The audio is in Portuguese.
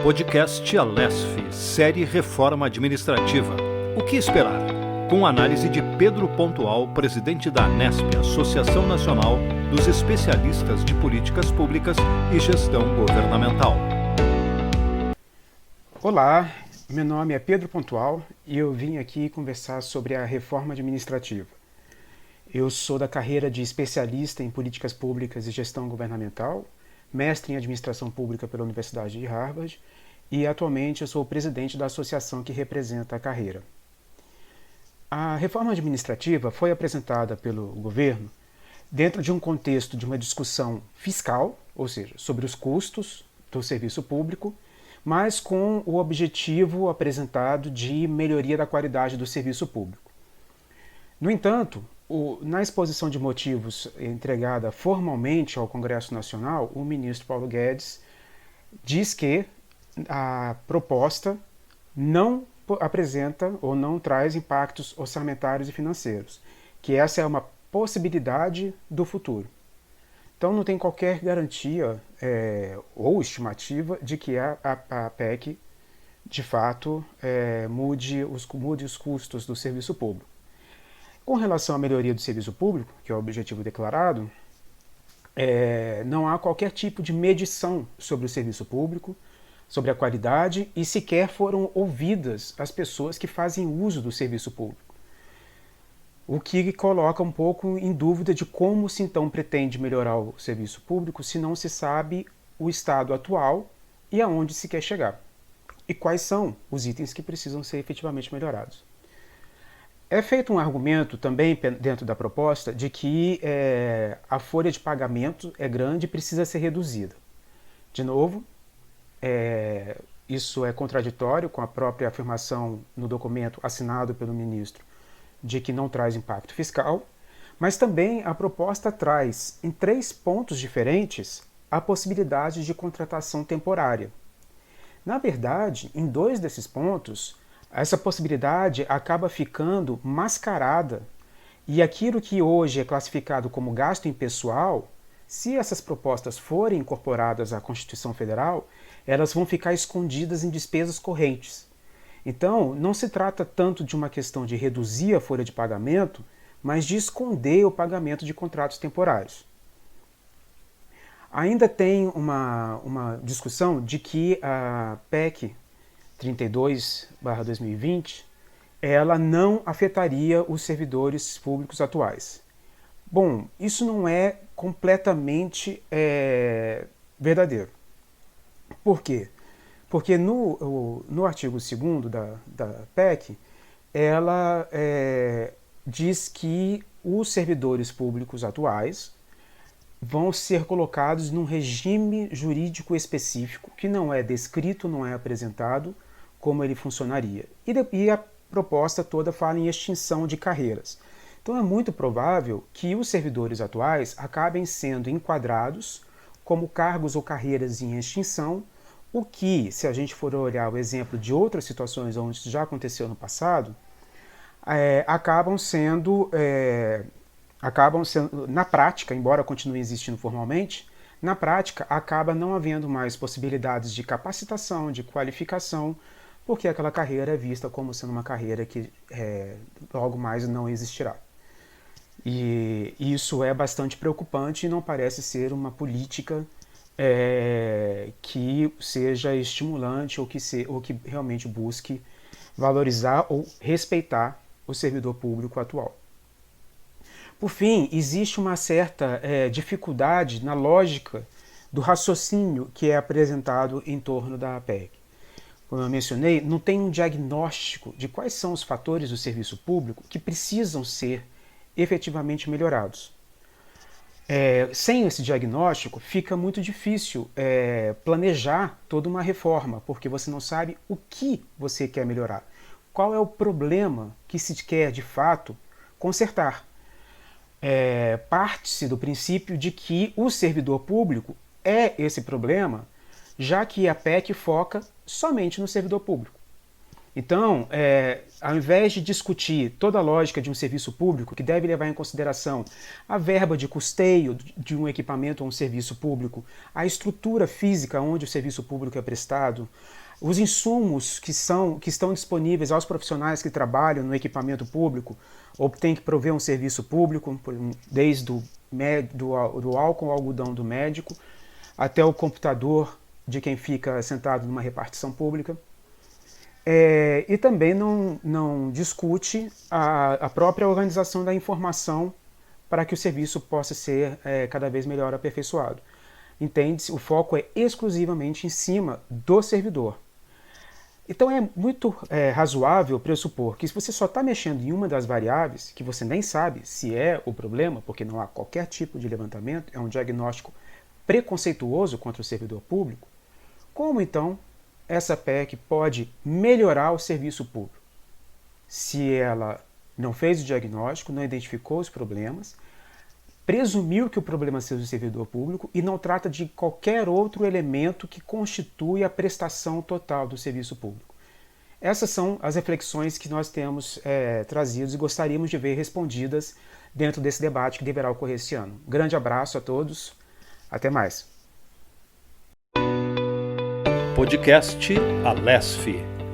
Podcast Alesf, série Reforma Administrativa. O que esperar? Com análise de Pedro Pontual, presidente da ANESP, Associação Nacional dos Especialistas de Políticas Públicas e Gestão Governamental. Olá, meu nome é Pedro Pontual e eu vim aqui conversar sobre a reforma administrativa. Eu sou da carreira de especialista em políticas públicas e gestão governamental, mestre em administração pública pela Universidade de Harvard e atualmente eu sou o presidente da associação que representa a carreira. A reforma administrativa foi apresentada pelo governo dentro de um contexto de uma discussão fiscal, ou seja, sobre os custos do serviço público, mas com o objetivo apresentado de melhoria da qualidade do serviço público. No entanto, na exposição de motivos entregada formalmente ao Congresso Nacional, o ministro Paulo Guedes diz que a proposta não apresenta ou não traz impactos orçamentários e financeiros, que essa é uma possibilidade do futuro. Então não tem qualquer garantia ou estimativa de que a PEC, de fato, mude os custos do serviço público. Com relação à melhoria do serviço público, que é o objetivo declarado, não há qualquer tipo de medição sobre o serviço público, sobre a qualidade, e sequer foram ouvidas as pessoas que fazem uso do serviço público. O que coloca um pouco em dúvida de como se então pretende melhorar o serviço público se não se sabe o estado atual e aonde se quer chegar. E quais são os itens que precisam ser efetivamente melhorados. É feito um argumento também dentro da proposta de que a folha de pagamento é grande e precisa ser reduzida. De novo, isso é contraditório com a própria afirmação no documento assinado pelo ministro de que não traz impacto fiscal, mas também a proposta traz, em 3 pontos diferentes, a possibilidade de contratação temporária. Na verdade, em 2 desses pontos, essa possibilidade acaba ficando mascarada e aquilo que hoje é classificado como gasto impessoal, se essas propostas forem incorporadas à Constituição Federal, elas vão ficar escondidas em despesas correntes. Então, não se trata tanto de uma questão de reduzir a folha de pagamento, mas de esconder o pagamento de contratos temporários. Ainda tem uma discussão de que a PEC 32/2020, ela não afetaria os servidores públicos atuais. Bom, isso não é completamente verdadeiro. Por quê? Porque no artigo 2º da PEC, ela diz que os servidores públicos atuais vão ser colocados num regime jurídico específico, que não é descrito, não é apresentado como ele funcionaria. E a proposta toda fala em extinção de carreiras. Então é muito provável que os servidores atuais acabem sendo enquadrados como cargos ou carreiras em extinção, o que, se a gente for olhar o exemplo de outras situações onde isso já aconteceu no passado, acabam sendo, na prática, embora continue existindo formalmente, na prática acaba não havendo mais possibilidades de capacitação, de qualificação, porque aquela carreira é vista como sendo uma carreira que logo mais não existirá. E isso é bastante preocupante e não parece ser uma política que seja estimulante ou que realmente busque valorizar ou respeitar o servidor público atual. Por fim, existe uma certa dificuldade na lógica do raciocínio que é apresentado em torno da PEC. Como eu mencionei, não tem um diagnóstico de quais são os fatores do serviço público que precisam ser efetivamente melhorados. Sem esse diagnóstico, fica muito difícil planejar toda uma reforma, porque você não sabe o que você quer melhorar. Qual é o problema que se quer, de fato, consertar? Parte-se do princípio de que o servidor público é esse problema, já que a PEC foca somente no servidor público. Então, ao invés de discutir toda a lógica de um serviço público, que deve levar em consideração a verba de custeio de um equipamento ou um serviço público, a estrutura física onde o serviço público é prestado, os insumos que estão disponíveis aos profissionais que trabalham no equipamento público ou que têm que prover um serviço público, desde do álcool ao algodão do médico até o computador de quem fica sentado numa repartição pública. E também não discute a própria organização da informação para que o serviço possa ser cada vez melhor aperfeiçoado. Entende-se? O foco é exclusivamente em cima do servidor. Então é muito razoável pressupor que se você só está mexendo em uma das variáveis, que você nem sabe se é o problema, porque não há qualquer tipo de levantamento, é um diagnóstico preconceituoso contra o servidor público, como então essa PEC pode melhorar o serviço público? Se ela não fez o diagnóstico, não identificou os problemas, presumiu que o problema seja o servidor público e não trata de qualquer outro elemento que constitui a prestação total do serviço público. Essas são as reflexões que nós temos trazidas e gostaríamos de ver respondidas dentro desse debate que deverá ocorrer este ano. Um grande abraço a todos, até mais. Podcast Alesf.